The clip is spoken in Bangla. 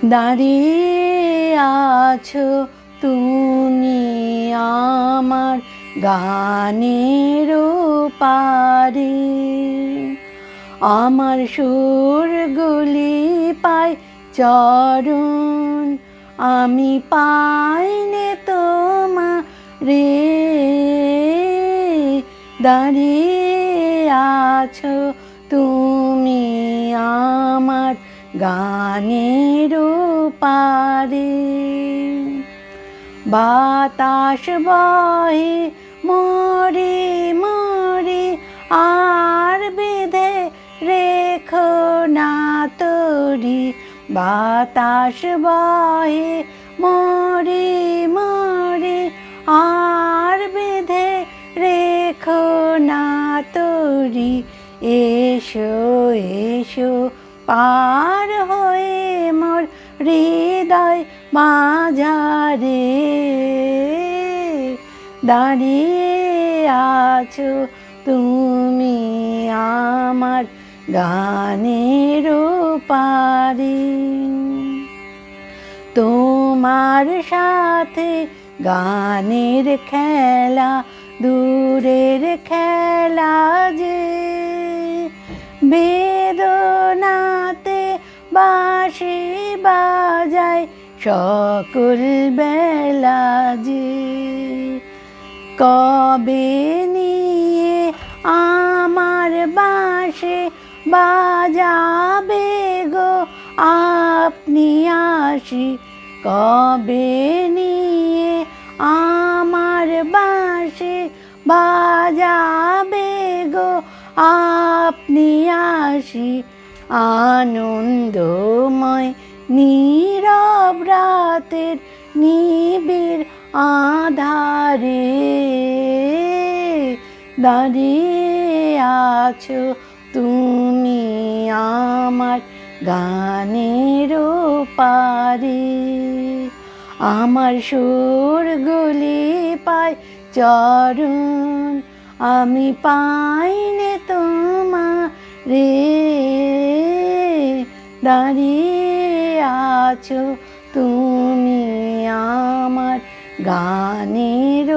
দাঁড়িয়ে আছো তুমি আমার গানের পারে, আমার সুরগুলি পাই চরণ, আমি পাইনে তোমারে। দাঁড়িয়ে আছো তুমি আমার গানের পারে, বাতাস বহে মোরে মোরে আর বেঁধে রেখো না তরি, বাতাস বহে মোরে মোরে আর বেঁধে রেখো না তরি। এসো এসো পার হয়ে মোর হৃদয় মাঝারে, দাঁড়িয়ে আছো তুমি আমার গানের পারে। তোমার সাথে গানের খেলা দূরের খেলা যে, বেদনাতে বাঁশি বাজায় সকল বেলা যে। কবে নিয়ে আমার বাঁশি বাজাবে গো আপনি আসি, কবে নিয়ে আমার বাঁশি বাজাবে গো আপনি আসি। আনন্দময় নীরব রাতের নিবিড় আধারে, দাঁড়িয়ে আছো তুমি আমার গানের পারে, আমার সুরগুলি পাই চরণ, আমি পাইনে তোমারে। দাঁড়িয়ে আছো তুমি আমার গানের